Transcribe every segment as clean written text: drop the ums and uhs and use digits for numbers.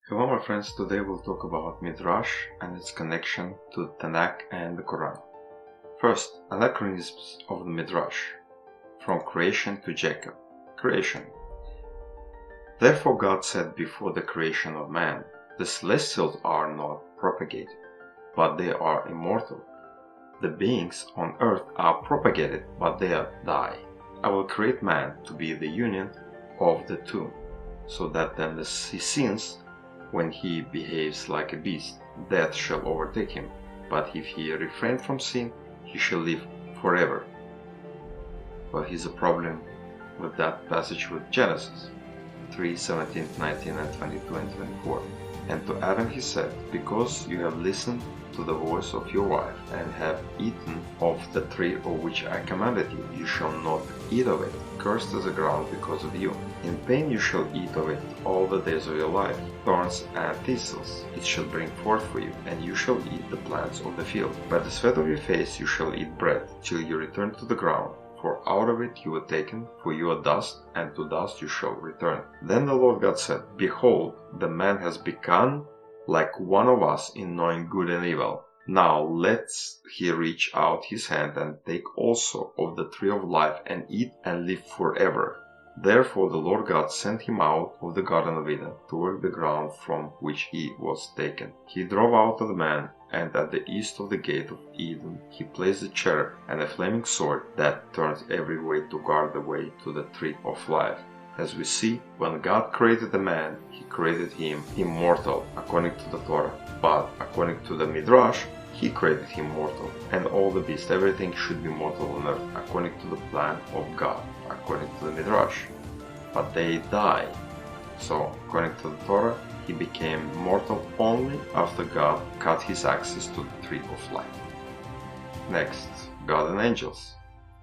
Hello my friends, today we'll talk about Midrash and its connection to Tanakh and the Qur'an. First, Anachronisms of the Midrash. From creation to Jacob. Creation. Therefore God said before the creation of man, the celestials are not propagated, but they are immortal. The beings on earth are propagated, but they die. I will create man to be the union of the two, so that then he sins. When he behaves like a beast, death shall overtake him, but if he refrain from sin, he shall live forever. Well, here's a problem with that passage with Genesis 3:17, 19, and 22 and 24. And to Adam he said, because you have listened to the voice of your wife, and have eaten of the tree of which I commanded you, you shall not eat of it. Cursed is the ground because of you. In pain you shall eat of it all the days of your life. Thorns and thistles it shall bring forth for you, and you shall eat the plants of the field. By the sweat of your face you shall eat bread, till you return to the ground. For out of it you were taken, for you are dust, and to dust you shall return. Then the Lord God said, behold, the man has become like one of us in knowing good and evil. Now lets he reach out his hand and take also of the tree of life and eat and live forever. Therefore the Lord God sent him out of the Garden of Eden to work the ground from which he was taken. He drove out the man, and at the east of the gate of Eden he placed a cherub and a flaming sword that turns every way to guard the way to the tree of life. As we see, when God created the man, he created him immortal according to the Torah, but according to the Midrash, he created him mortal, and all the beasts, everything should be mortal on earth according to the plan of God, according to the Midrash. But they die. So, according to the Torah, he became mortal only after God cut his access to the tree of life. Next, God and angels.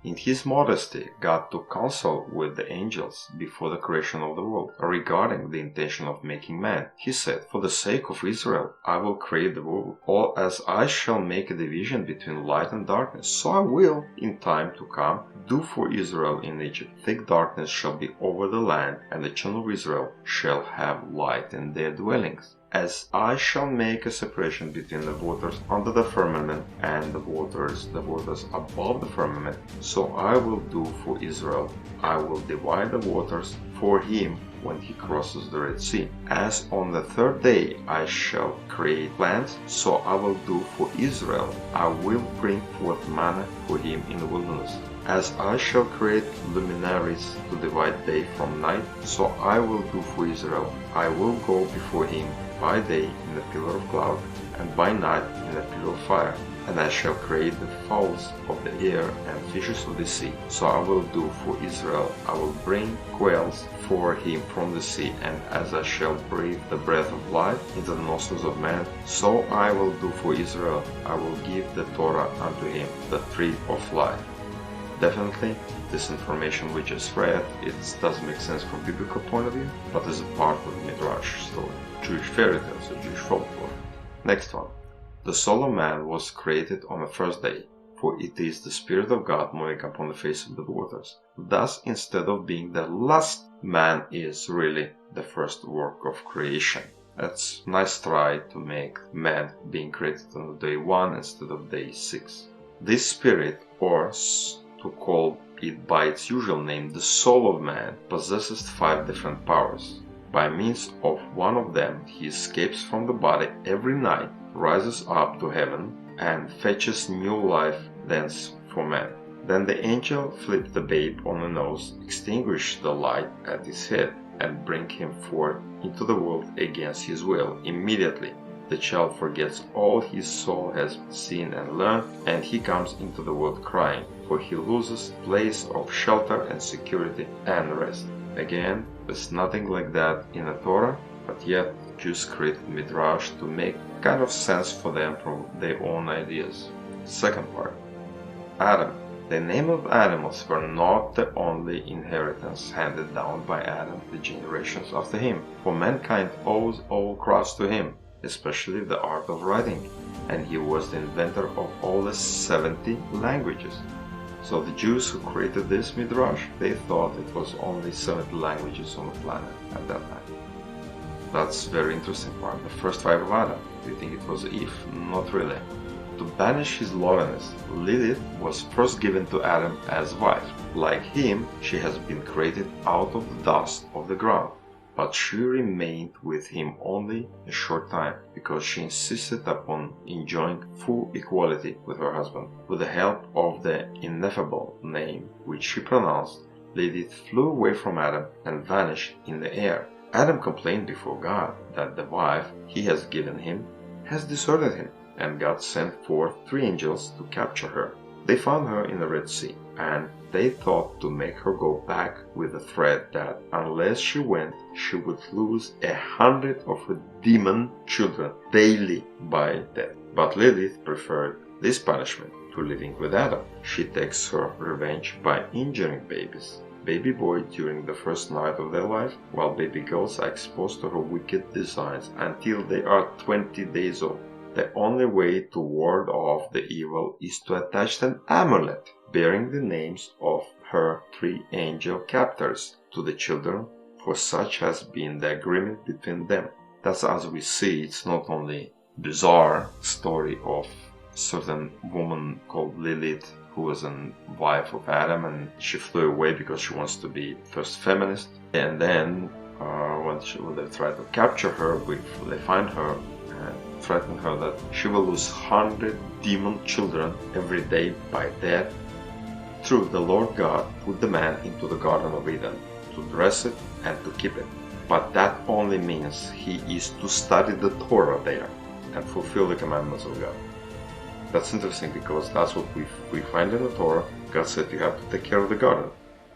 In his modesty, God took counsel with the angels before the creation of the world regarding the intention of making man. He said, for the sake of Israel, I will create the world, or as I shall make a division between light and darkness, so I will, in time to come, do for Israel in Egypt. Thick darkness shall be over the land, and the children of Israel shall have light in their dwellings. As I shall make a separation between the waters under the firmament and the waters above the firmament, so I will do for Israel. I will divide the waters for him when he crosses the Red Sea. As on the third day I shall create plants, so I will do for Israel. I will bring forth manna for him in the wilderness. As I shall create luminaries to divide day from night, so I will do for Israel. I will go before him by day in the pillar of cloud, and by night in the pillar of fire. And I shall create the fowls of the air and fishes of the sea. So I will do for Israel. I will bring quails for him from the sea, and as I shall breathe the breath of life into the nostrils of man, so I will do for Israel. I will give the Torah unto him, the tree of life. Definitely, this information we just read, it doesn't make sense from a biblical point of view, but is a part of the Midrash story, Jewish fairy tales or Jewish folklore. Next one. The soul of man was created on the first day, for it is the Spirit of God moving upon the face of the waters. Thus, instead of being the last, man is really the first work of creation. That's a nice try to make man being created on day 1 instead of day 6. This spirit, or to call it by its usual name, the soul of man, possesses 5 different powers. By means of one of them, he escapes from the body every night, rises up to heaven, and fetches new life thence for man. Then the angel flips the babe on the nose, extinguishes the light at his head, and bring him forth into the world against his will. Immediately, the child forgets all his soul has seen and learned, and he comes into the world crying, for he loses place of shelter and security and rest. Again, there's nothing like that in the Torah, but yet Jews created Midrash to make kind of sense for them from their own ideas. Second part. Adam. The name of animals were not the only inheritance handed down by Adam the generations after him, for mankind owes all cross to him, especially the art of writing, and he was the inventor of all the 70 languages. So the Jews who created this Midrash, they thought it was only 70 languages on the planet at that time. That's very interesting part. The first wife of Adam. Do you think it was Eve? Not really. To banish his loneliness, Lilith was first given to Adam as wife. Like him, she has been created out of the dust of the ground. But she remained with him only a short time, because she insisted upon enjoying full equality with her husband. With the help of the ineffable name which she pronounced, Lilith flew away from Adam and vanished in the air. Adam complained before God that the wife he has given him has deserted him, and God sent forth 3 angels to capture her. They found her in the Red Sea, and they thought to make her go back with the threat that unless she went, she would lose 100 of her demon children daily by death. But Lilith preferred this punishment to living with Adam. She takes her revenge by injuring babies. Baby boy during the first night of their life, while baby girls are exposed to her wicked designs until they are 20 days old. The only way to ward off the evil is to attach an amulet bearing the names of her 3 angel captors to the children, for such has been the agreement between them. Thus, as we see, it's not only bizarre story of a certain woman called Lilith who was a wife of Adam, and she flew away because she wants to be first feminist, and then when they try to capture her, they find her and threaten her that she will lose 100 demon children every day by death. True, the Lord God put the man into the Garden of Eden to dress it and to keep it, but that only means he is to study the Torah there and fulfill the commandments of God. That's interesting because that's what we find in the Torah. God said you have to take care of the garden.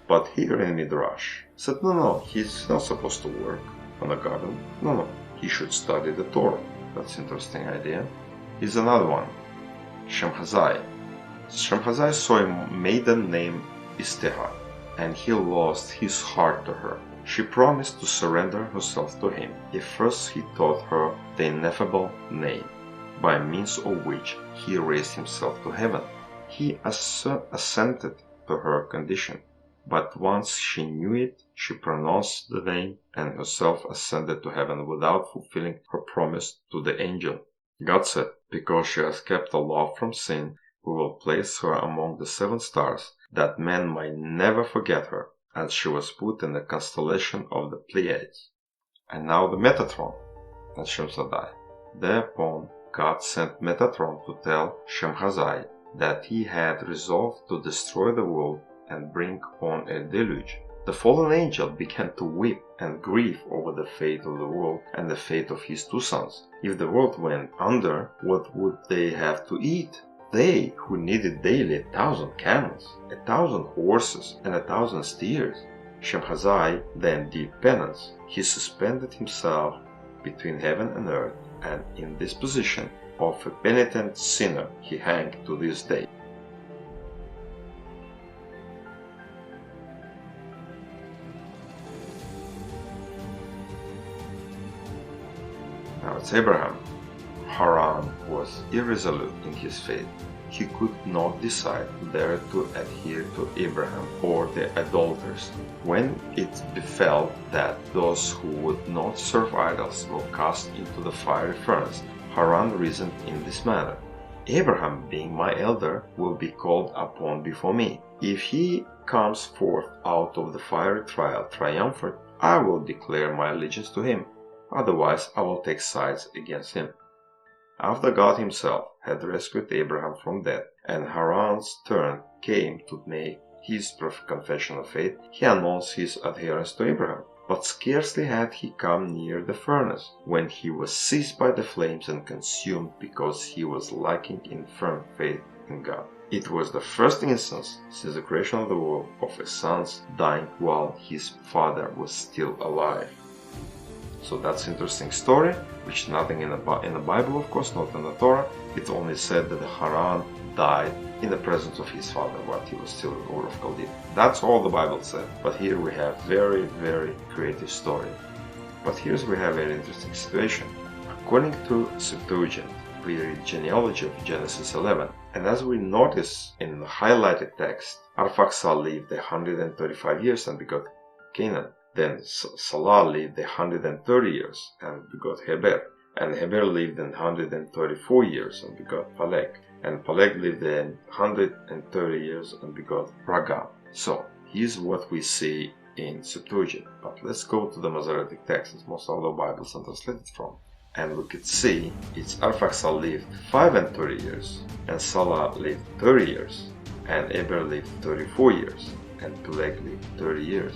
But here in Midrash, said no, he's not supposed to work on the garden. No, he should study the Torah. That's an interesting idea. Here's another one. Shemhazai. Shemhazai saw a maiden named Istehar, and he lost his heart to her. She promised to surrender herself to him if first he taught her the ineffable name, by means of which he raised himself to heaven. He assented to her condition, but once she knew it, she pronounced the name and herself ascended to heaven without fulfilling her promise to the angel. God said, because she has kept the law from sin, we will place her among the 7 stars, that men might never forget her, and she was put in the constellation of the Pleiades. And now the Metatron, and Shemhazai. Thereupon God sent Metatron to tell Shemhazai that he had resolved to destroy the world and bring on a deluge. The fallen angel began to weep and grieve over the fate of the world and the fate of his 2 sons. If the world went under, what would they have to eat? They, who needed daily 1,000 camels, 1,000 horses, and 1,000 steers. Shemhazai then did penance. He suspended himself between heaven and earth, and in this position of a penitent sinner he hanged to this day. Now it's Abraham. Haran was irresolute in his faith. He could not decide whether to adhere to Abraham or the idolaters. When it befell that those who would not serve idols were cast into the fiery furnace, Haran reasoned in this manner: Abraham, being my elder, will be called upon before me. If he comes forth out of the fiery trial triumphant, I will declare my allegiance to him. Otherwise, I will take sides against him. After God himself had rescued Abraham from death, and Haran's turn came to make his confession of faith, he announced his adherence to Abraham. But scarcely had he come near the furnace, when he was seized by the flames and consumed because he was lacking in firm faith in God. It was the first instance since the creation of the world of a son's dying while his father was still alive. So that's an interesting story, which nothing in the Bible, of course, not in the Torah. It only said that Haran died in the presence of his father while he was still in Ur of Chaldea. That's all the Bible said. But here we have very, very creative story. But here we have a very interesting situation. According to Septuagint, we read genealogy of Genesis 11, and as we notice in the highlighted text, Arphaxad lived 135 years and begot Canaan. Then Salah lived 130 years and begot Heber. And Heber lived 134 years and begot Peleg. And Peleg lived 130 years and begot Ragam. So, here's what we see in Septuagint. But let's go to the Masoretic text, as most of the Bibles are translated from. And we could see it's Arphaxad lived 35 years, and Salah lived 30 years, and Eber lived 34 years, and Peleg lived 30 years.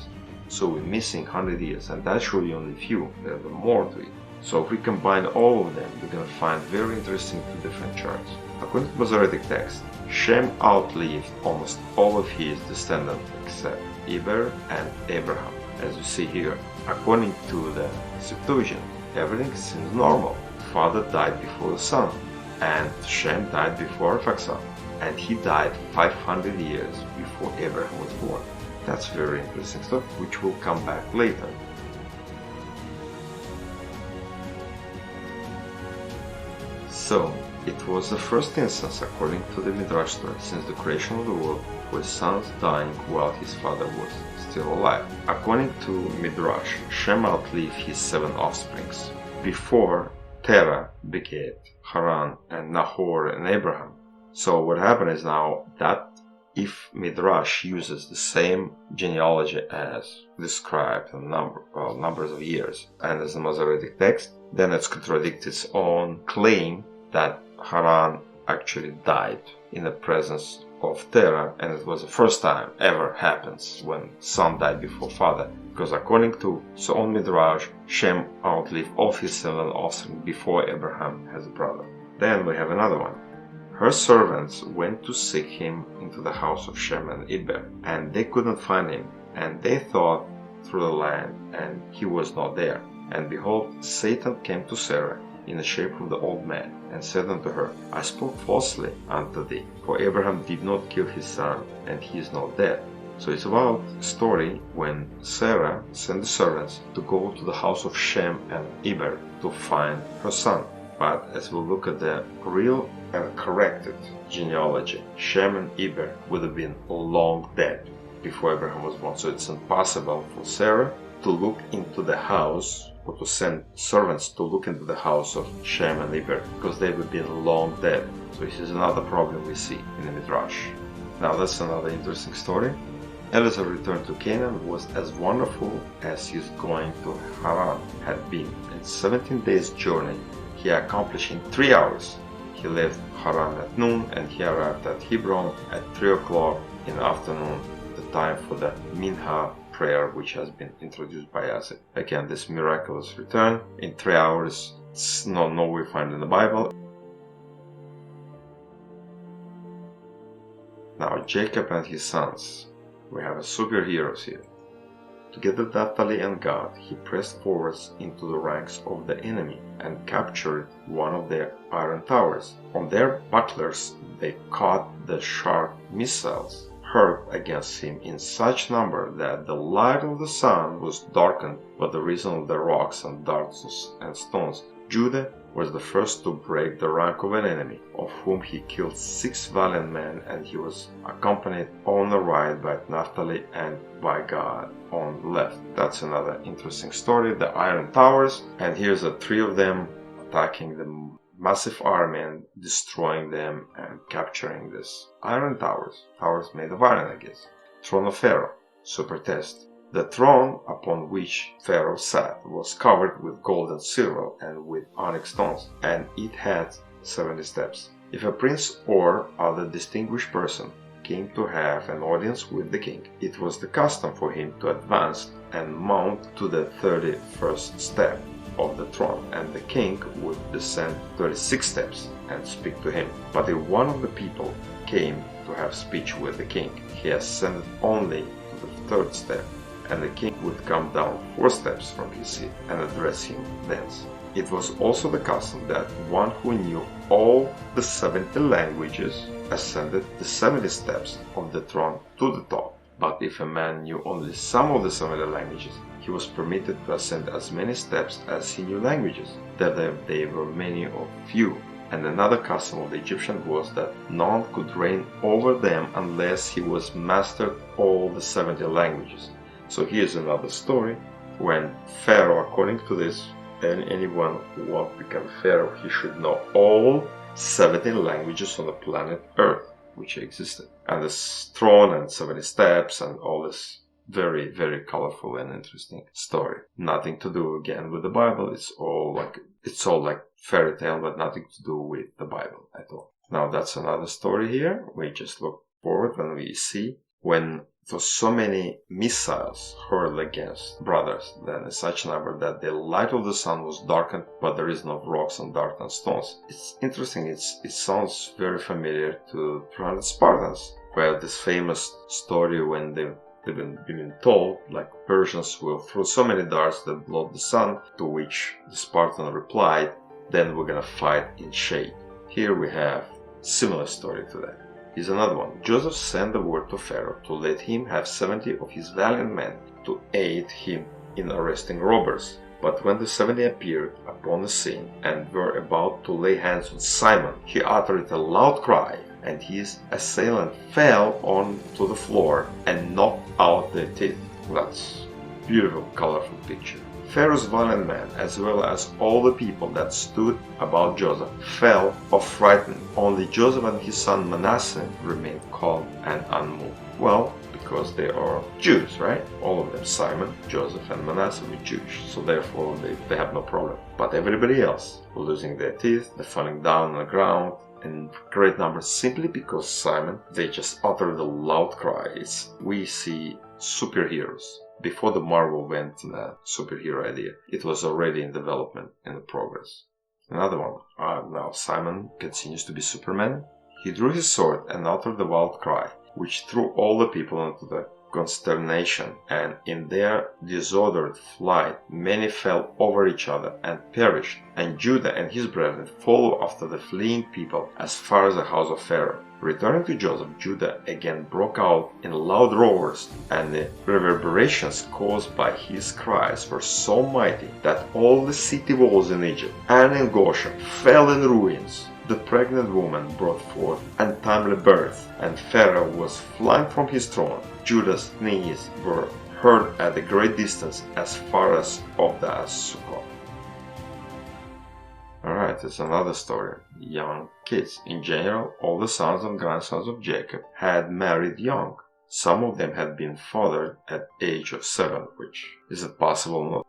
So we're missing 100 years, and that's really only few. There are more to it. So if we combine all of them, we're going to find very interesting two different charts. According to Masoretic text, Shem outlived almost all of his descendants except Eber and Abraham. As you see here, according to the Septuagint, everything seems normal. The father died before the son, and Shem died before Arphaxad, and he died 500 years before Abraham was born. That's very interesting stuff, which will come back later. So, it was the first instance, according to the Midrash story, since the creation of the world, for his sons dying while his father was still alive. According to Midrash, Shem outlived his 7 offsprings before Terah begat Haran and Nahor and Abraham. So what happened is now that if Midrash uses the same genealogy as described in numbers of years and as the Masoretic text, then it contradicts its own claim that Haran actually died in the presence of Terah, and it was the first time ever happens when son died before father, because according to on Midrash, Shem outlived all his 7 offspring before Abraham has a brother. Then we have another one. Her servants went to seek him into the house of Shem and Eber, and they couldn't find him, and they thought through the land, and he was not there. And behold, Satan came to Sarah in the shape of the old man, and said unto her, I spoke falsely unto thee, for Abraham did not kill his son, and he is not dead. So it's about a story when Sarah sent the servants to go to the house of Shem and Eber to find her son. But as we look at the real and corrected genealogy, Shem and Eber would have been long dead before Abraham was born. So it's impossible for Sarah to look into the house or to send servants to look into the house of Shem and Eber, because they would have been long dead. So this is another problem we see in the Midrash. Now that's another interesting story. Eliezer returned to Canaan was as wonderful as his going to Haran had been. In 17 days' journey, he accomplished in 3 hours. He left Haran at noon, and he arrived at Hebron at 3 o'clock in the afternoon, the time for the Minha prayer, which has been introduced by Isaac. Again, this miraculous return in 3 hours. It's not we find in the Bible. Now Jacob and his sons. We have superheroes here. Together with Naphtali and Gad, he pressed forwards into the ranks of the enemy and captured one of their iron towers. On their bucklers they caught the sharp missiles hurled against him in such number that the light of the sun was darkened by the reason of the rocks and darts and stones. Judah was the first to break the rank of an enemy, of whom he killed 6 valiant men, and he was accompanied on the right by Naphtali and by Gad on the left. That's another interesting story, the iron towers, and here's the 3 of them attacking the massive army and destroying them and capturing this iron towers made of iron, I guess. Throne of Pharaoh, super test. The throne upon which Pharaoh sat was covered with gold and silver and with onyx stones, and it had 70 steps. If a prince or other distinguished person came to have an audience with the king, it was the custom for him to advance and mount to the 31st step of the throne, and the king would descend 36 steps and speak to him. But if one of the people came to have speech with the king, he ascended only to the 3rd step, and the king would come down 4 steps from his seat and address him thence. It was also the custom that one who knew all the 70 languages ascended the 70 steps of the throne to the top. But if a man knew only some of the 70 languages, he was permitted to ascend as many steps as he knew languages, that they were many or few. And another custom of the Egyptians was that none could reign over them unless he was mastered all the 70 languages. So here's another story when Pharaoh, according to this, and anyone who wants to become Pharaoh, he should know all 17 languages on the planet Earth, which existed, and this throne and 70 steps and all this very, very colorful and interesting story. Nothing to do again with the Bible. It's all like fairy tale, but nothing to do with the Bible at all. Now that's another story here. We just look forward and we see when there were so many missiles hurled against brothers, then in such number that the light of the sun was darkened, but the reason of rocks and dark and stones. It's interesting. It sounds very familiar to 300 Spartans, where this famous story when they've been told, like Persians will throw so many darts that blow the sun, to which the Spartan replied, then we're gonna fight in shade. Here we have similar story to that. Here's another one. Joseph sent the word to Pharaoh to let him have 70 of his valiant men to aid him in arresting robbers. But when the 70 appeared upon the scene and were about to lay hands on Simon, he uttered a loud cry, and his assailant fell onto the floor and knocked out their teeth. That's a beautiful, colorful picture. Pharaoh's valiant men, as well as all the people that stood about Joseph, fell or frightened. Only Joseph and his son Manasseh remained calm and unmoved. Well, because they are Jews, right? All of them, Simon, Joseph, and Manasseh were Jewish, so therefore they have no problem. But everybody else, losing their teeth, they're falling down on the ground in great numbers simply because Simon, they just uttered a loud cry. We see superheroes. Before the Marvel went to the superhero idea, it was already in development and in progress. Another one. Now Simon continues to be Superman. He drew his sword and uttered the wild cry, which threw all the people into the consternation, and in their disordered flight many fell over each other and perished, and Judah and his brethren followed after the fleeing people as far as the house of Pharaoh. Returning to Joseph, Judah again broke out in loud roars, and the reverberations caused by his cries were so mighty that all the city walls in Egypt and in Goshen fell in ruins. The pregnant woman brought forth untimely birth, and Pharaoh was flung from his throne. Judah's knees were heard at a great distance as far as of the Sukkot. Alright, it's another story. Young kids. In general, all the sons and grandsons of Jacob had married young. Some of them had been fathered at age of 7, which is it possible?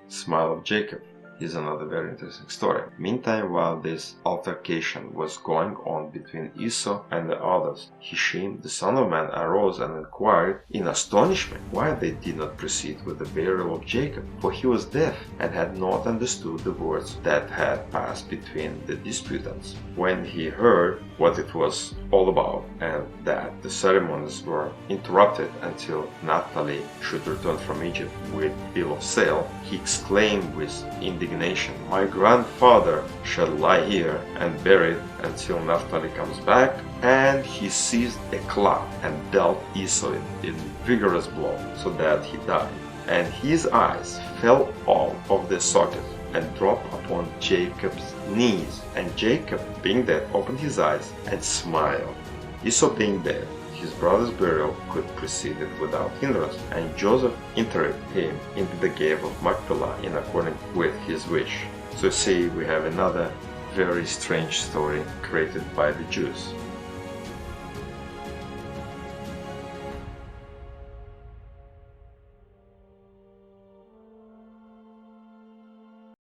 Smile of Jacob is another very interesting story. Meantime, while this altercation was going on between Esau and the others, Hishim, the son of man, arose and inquired in astonishment why they did not proceed with the burial of Jacob, for he was deaf and had not understood the words that had passed between the disputants. When he heard what it was all about, and that the ceremonies were interrupted until Naphtali should return from Egypt with bill of sale, he exclaimed with indignation, "My grandfather shall lie here and buried until Naphtali comes back." And he seized a club and dealt Esau a vigorous blow, so that he died. And his eyes fell out of their sockets and dropped upon Jacob's knees. And Jacob, being dead, opened his eyes and smiled. Esau being dead, his brother's burial could proceed without hindrance, and Joseph interred him into the cave of Machpelah in accordance with his wish. So see, we have another very strange story created by the Jews.